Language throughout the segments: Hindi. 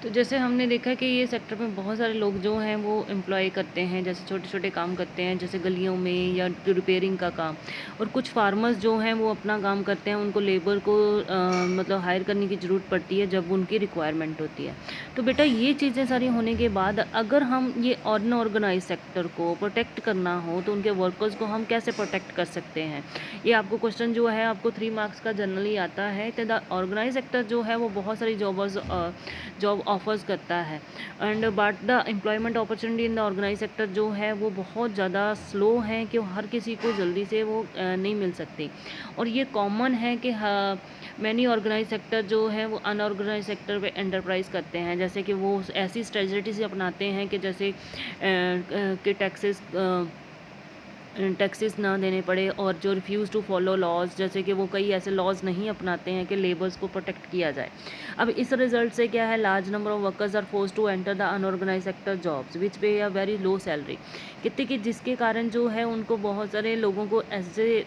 तो जैसे हमने देखा कि ये सेक्टर में बहुत सारे लोग जो हैं वो एम्प्लॉय करते हैं, जैसे छोटे-छोटे काम करते हैं, जैसे गलियों में या रिपेयरिंग का काम। और कुछ फार्मर्स जो हैं वो अपना काम करते हैं, उनको लेबर को मतलब हायर करने की ज़रूरत पड़ती है जब उनकी रिक्वायरमेंट होती है। तो बेटा ये चीज़ें सारी होने के बाद अगर हम ये अनऑर्गेनाइज़ सेक्टर को प्रोटेक्ट करना हो तो उनके वर्कर्स को हम कैसे प्रोटेक्ट कर सकते हैं? ये आपको क्वेश्चन जो है आपको 3 मार्क्स का जनरली आता है। तो द ऑर्गेनाइज़ सेक्टर जो है वो बहुत सारी जॉब ऑफर्स करता है and but the employment opportunity in the organize sector जो है वो बहुत ज़्यादा स्लो है कि हर किसी को जल्दी से वो नहीं मिल सकती। और ये कॉमन है कि मैनी ऑर्गेनाइज सेक्टर जो है वो अनऑर्गेनाइज सेक्टर पे एंटरप्राइज करते हैं, जैसे कि वो ऐसी स्ट्रेटजीज अपनाते हैं कि जैसे कि टैक्सेस ना देने पड़े और जो रिफ्यूज़ टू फॉलो लॉज, जैसे कि वो कई ऐसे लॉज नहीं अपनाते हैं कि लेबर्स को प्रोटेक्ट किया जाए। अब इस रिजल्ट से क्या है, large number of workers are force to enter the unorganize sector jobs which pay a very low salary. कितने कि जिसके कारण जो है उनको बहुत सारे लोगों को ऐसे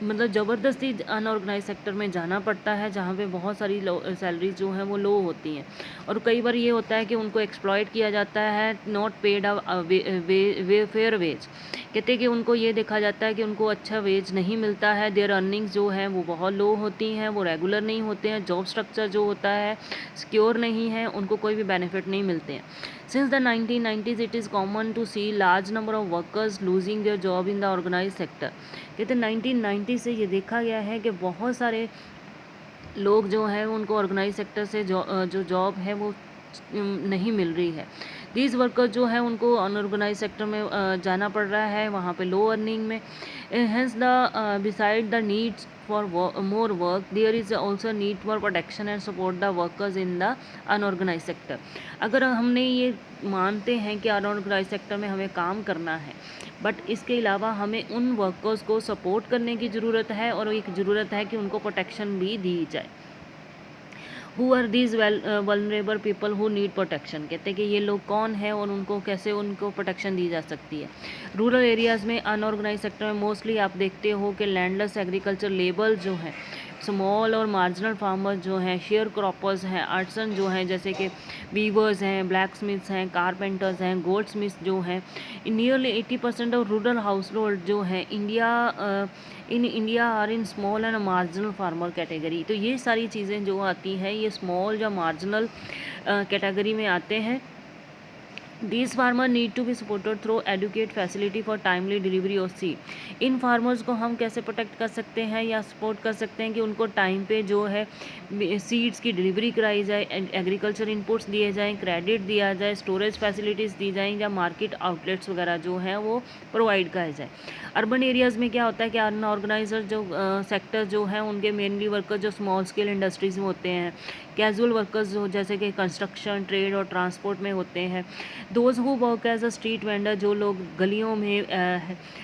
मतलब ज़बरदस्ती अनऑर्गेनाइज सेक्टर में जाना पड़ता है जहाँ पे बहुत सारी सैलरीज जो हैं वो लो होती हैं। और कई बार ये होता है कि उनको एक्सप्लॉइट किया जाता है, not paid way fair wage. कहते हैं कि उनको ये देखा जाता है कि उनको अच्छा वेज नहीं मिलता है, देयर अर्निंग्स जो हैं वो बहुत लो होती हैं, वो रेगुलर नहीं होते हैं, जॉब स्ट्रक्चर जो होता है सिक्योर नहीं है, उनको कोई भी बेनिफिट नहीं मिलते हैं। Since the 1990s it is common to see large number of workers losing their job in the organize sector. कहते हैं 1990 से ये देखा गया है कि बहुत सारे लोग जो हैं उनको ऑर्गेनाइज सेक्टर से जो जॉब है वो नहीं मिल रही है। दीज वर्कर्स जो है उनको अनऑर्गेनाइज सेक्टर में जाना पड़ रहा है, वहाँ पे लो अर्निंग में। Hence the beside the needs for more work there is also need for protection and support the workers in the unorganize sector. अगर हमने ये मानते हैं कि अनऑर्गेनाइज सेक्टर में हमें काम करना है, बट इसके अलावा हमें उन वर्कर्स को सपोर्ट करने की ज़रूरत है और एक ज़रूरत है कि उनको प्रोटेक्शन भी दी जाए। Who are these vulnerable people who need protection. कहते हैं कि ये लोग कौन है और उनको कैसे उनको प्रोटेक्शन दी जा सकती है। रूरल एरियाज़ में अनऑर्गेनाइज सेक्टर में मोस्टली आप देखते हो कि लैंडलेस एग्रीकल्चर लेबर जो हैं, स्मॉल और मार्जिनल फार्मर्स जो हैं, शेयर क्रॉपर्स हैं, आर्टिसन जो हैं जैसे कि वीवर्स हैं, ब्लैक स्मिथ्स हैं, कारपेंटर्स हैं, गोल्ड स्मिथ्स जो हैं, nearly 80% of rural household जो हैं in India are in small and marginal farmer category. तो ये सारी चीज़ें जो आती हैं ये स्मॉल या मार्जिनल कैटेगरी में आते हैं। These farmers need to be supported through adequate facility for timely delivery of seed। In farmers को हम कैसे प्रोटेक्ट कर सकते हैं या सपोर्ट कर सकते हैं कि उनको टाइम पे जो है सीड्स की डिलीवरी कराई जाए, एग्रीकल्चर इनपुट्स दिए जाएं, क्रेडिट दिया जाए, स्टोरेज फैसिलिटीज़ दी जाएं या मार्केट आउटलेट्स वगैरह जो हैं वो प्रोवाइड कराए जाए। अर्बन एरियाज़ में क्या होता है कि अनऑर्गेनाइजर जो सेक्टर जो हैं उनके मेनली वर्कर जो स्मॉल स्केल इंडस्ट्रीज़ में होते हैं, कैजुअल वर्कर्स जो जैसे कि कंस्ट्रक्शन, ट्रेड और ट्रांसपोर्ट में होते हैं, those who work as a street vendor जो लोग गलियों में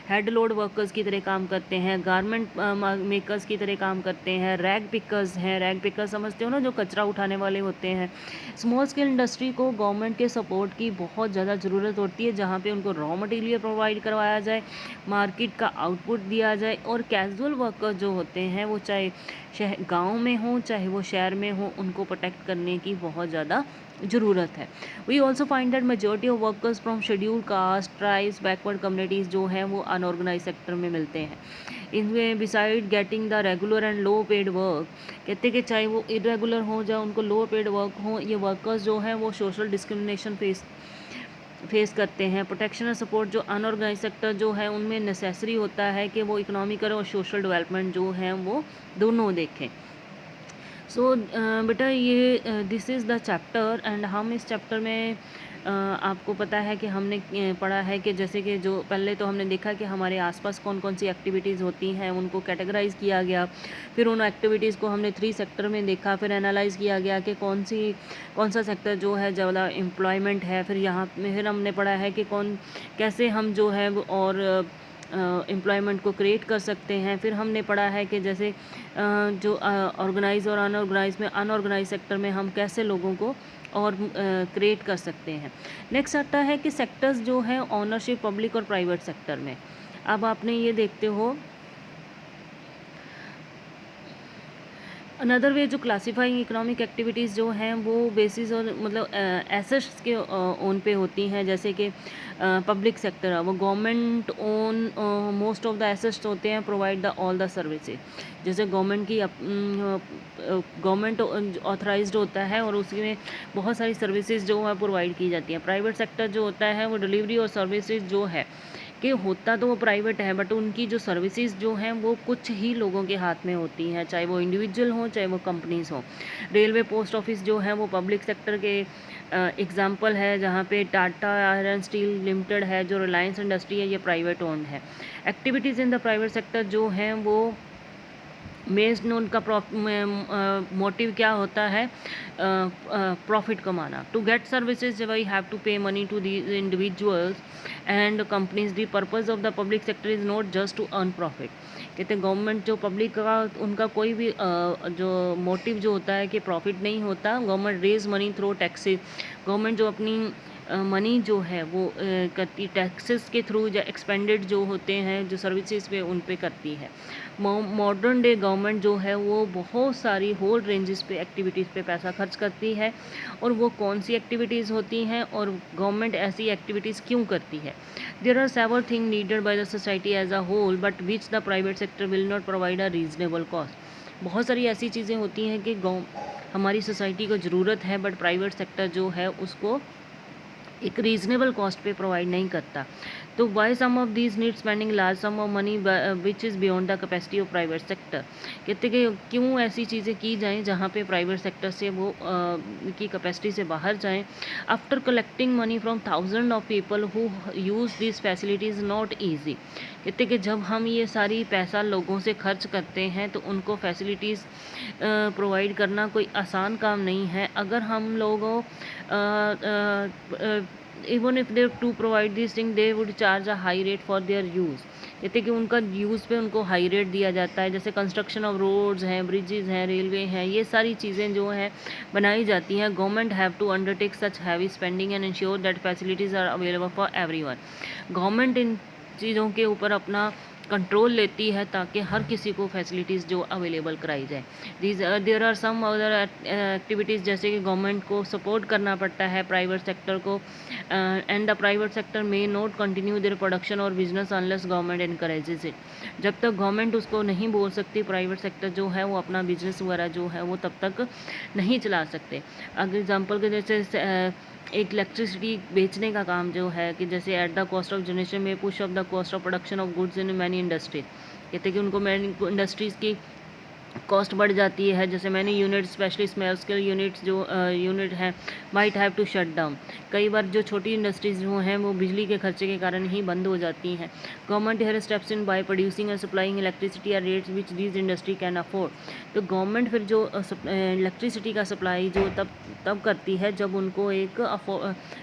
हेड लोड वर्कर्स की तरह काम करते हैं, गारमेंट मेकर्स की तरह काम करते हैं, रैग पिकर्स हैं, रैग पिकर समझते हो ना, जो कचरा उठाने वाले होते हैं। स्मॉल स्केल इंडस्ट्री को गवर्नमेंट के सपोर्ट की बहुत ज़्यादा ज़रूरत होती है, जहाँ पे उनको रॉ मटेरियल प्रोवाइड करवाया जाए, मार्केट का आउटपुट दिया जाए। और कैजुअल वर्कर्स जो होते हैं वो चाहे गाँव में हो चाहे वो शहर में हो, उनको प्रोटेक्ट करने की बहुत ज़्यादा ज़रूरत है। We also find that majority of workers from schedule caste, tribes, backward communities जो हैं वो अनऑर्गेनाइज सेक्टर में मिलते हैं। इनमें beside getting the regular and low paid work, कहते हैं कि चाहे वो इरेगुलर हो या उनको लो पेड वर्क हो, ये वर्कर्स जो हैं वो सोशल डिस्क्रिमिनेशन फेस करते हैं। प्रोटेक्शन और सपोर्ट जो अनऑर्गेनाइज सेक्टर जो है उनमें नेसेसरी होता है कि वो इकोनॉमिकल और सोशल डेवलपमेंट जो है वो दोनों देखें। सो बेटा ये this is the chapter and हम इस चैप्टर में आपको पता है कि हमने पढ़ा है कि जैसे कि जो पहले तो हमने देखा कि हमारे आसपास कौन कौन सी एक्टिविटीज़ होती हैं, उनको कैटेगराइज किया गया। फिर उन एक्टिविटीज़ को हमने 3 सेक्टर में देखा, फिर एनालाइज किया गया कि कौन सा सेक्टर जो है ज़्यादा एम्प्लॉयमेंट है। फिर यहाँ फिर हमने पढ़ा है कि कैसे हम जो है वो और एम्प्लॉयमेंट को क्रिएट कर सकते हैं। फिर हमने पढ़ा है कि जैसे जो ऑर्गेनाइज और अनऑर्गेनाइज में अनऑर्गेनाइज सेक्टर में हम कैसे लोगों को और क्रिएट कर सकते हैं। नेक्स्ट आता है कि सेक्टर्स जो हैं ओनरशिप पब्लिक और प्राइवेट सेक्टर में। अब आपने ये देखते हो अनदर वे जो क्लासिफाइंग इकोनॉमिक एक्टिविटीज़ जो हैं वो बेसिस और मतलब एसेट्स के ओन पे होती हैं, जैसे कि पब्लिक सेक्टर है वो government own most of the assets होते हैं, provide the all the services. जैसे गवर्नमेंट की गवर्नमेंट ऑथराइज्ड होता है और उसमें बहुत सारी सर्विसेज जो है प्रोवाइड की जाती हैं। प्राइवेट सेक्टर जो होता है वो डिलीवरी और सर्विसेज जो है कि होता तो वो प्राइवेट है, बट उनकी जो सर्विसेज जो हैं वो कुछ ही लोगों के हाथ में होती हैं, चाहे वो इंडिविजुअल हों चाहे वो कंपनीज हों। रेलवे, पोस्ट ऑफिस जो है वो पब्लिक सेक्टर के एग्जांपल है, जहाँ पे टाटा आयरन स्टील लिमिटेड है, जो रिलायंस इंडस्ट्री है, ये प्राइवेट ओन्ड है। Activities in the private sector जो हैं वो बेस्ड उनका मोटिव क्या होता है, प्रॉफिट कमाना। To get services we have to pay money to the individuals and companies. The purpose of the public sector is not just to earn profit. कहते हैं गवर्नमेंट जो पब्लिक का उनका कोई भी जो मोटिव जो होता है कि प्रॉफिट नहीं होता। Government raise money through taxes. Government जो अपनी मनी जो है वो करती टैक्सेस के थ्रू, या एक्सपेंडेड जो होते हैं जो सर्विसेज पे उन पे करती है। मॉडर्न डे गवर्नमेंट जो है वो बहुत सारी होल रेंजेस पे एक्टिविटीज़ पे पैसा खर्च करती है। और वो कौन सी एक्टिविटीज़ होती हैं और गवर्नमेंट ऐसी एक्टिविटीज़ क्यों करती है। There are several thing needed by the society as a whole but which the private sector will not provide a reasonable cost. बहुत सारी ऐसी चीज़ें होती हैं कि हमारी सोसाइटी को ज़रूरत है, बट प्राइवेट सेक्टर जो है उसको एक रीजनेबल कॉस्ट पे प्रोवाइड नहीं करता। तो why some of these need spending large sum of money which is beyond the capacity of private sector. कहते कि क्यों ऐसी चीज़ें की जाएं जहाँ पे प्राइवेट सेक्टर से वो की कैपेसिटी से बाहर जाएं। After collecting money from thousand of people who use this facilities not easy. कहते कि जब हम ये सारी पैसा लोगों से खर्च करते हैं तो उनको फैसिलिटीज़ प्रोवाइड करना कोई आसान काम नहीं है। अगर हम लोगों even if they to provide these things they would charge a high rate for their use। कहते कि उनका यूज़ पे उनको हाई रेट दिया जाता है। जैसे कंस्ट्रक्शन ऑफ रोड्स हैं, ब्रिजेज़ हैं, रेलवे हैं, ये सारी चीज़ें जो हैं बनाई जाती हैं। Government have to undertake such heavy spending and ensure that facilities are available for everyone. Government इन चीज़ों के ऊपर अपना कंट्रोल लेती है ताकि हर किसी को फैसिलिटीज़ जो अवेलेबल कराई जाए। There are some other activities, जैसे कि गवर्नमेंट को सपोर्ट करना पड़ता है प्राइवेट सेक्टर को, and the private sector may not continue their production और business unless government encourages it. जब तक गवर्नमेंट उसको नहीं बोल सकती, प्राइवेट सेक्टर जो है वो अपना बिजनेस वगैरह जो है वो तब तक नहीं चला सकते। अगर एग्जाम्पल के जैसे एक इलेक्ट्रिसिटी बेचने का काम जो है कि जैसे at the cost of generation में push of the cost of production of goods in many industries. कहते हैं कि उनको मैनी इंडस्ट्रीज़ की कॉस्ट बढ़ जाती है। जैसे मैंने unit specially small scale units जो यूनिट हैं might have to shut down. कई बार जो छोटी इंडस्ट्रीज जो हैं वो बिजली के खर्चे के कारण ही बंद हो जाती हैं। Government here steps in by producing and supplying electricity at rates which these industry can afford. तो गवर्नमेंट फिर जो इलेक्ट्रिसिटी का सप्लाई जो तब करती है जब उनको एक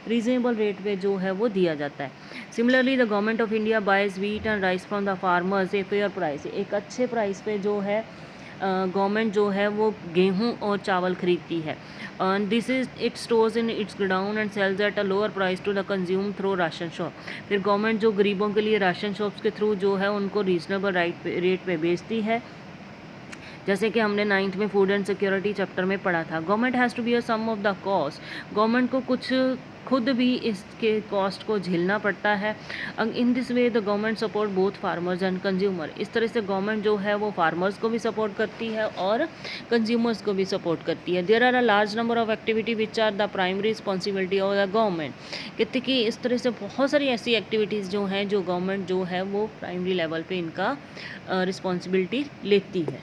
रीजनेबल रेट पे जो है वो दिया जाता है। Similarly the government of India buys wheat and rice from the farmers a fair price. एक अच्छे प्राइस पे जो है गवर्नमेंट जो है वो गेहूं और चावल खरीदती है। This is it stores in its godown and sells at a lower price to the consume through ration shop. फिर गवर्नमेंट जो गरीबों के लिए राशन शॉप्स के थ्रू जो है उनको रीजनेबल रेट पे बेचती है। जैसे कि हमने 9th में फूड एंड सिक्योरिटी चैप्टर में पढ़ा था। Government has to be a some of the cost. Government को कुछ खुद भी इसके कॉस्ट को झेलना पड़ता है। In this way the government support both farmers and consumer. इस तरह से गवर्नमेंट जो है वो फार्मर्स को भी सपोर्ट करती है और कंज्यूमर्स को भी सपोर्ट करती है। There are a large number of activity which are the primary responsibility of the government. कहते कि इस तरह से बहुत सारी ऐसी एक्टिविटीज़ जो हैं जो गवर्नमेंट जो है वो प्राइमरी लेवल पे इनका रिस्पॉन्सिबिलिटी लेती है।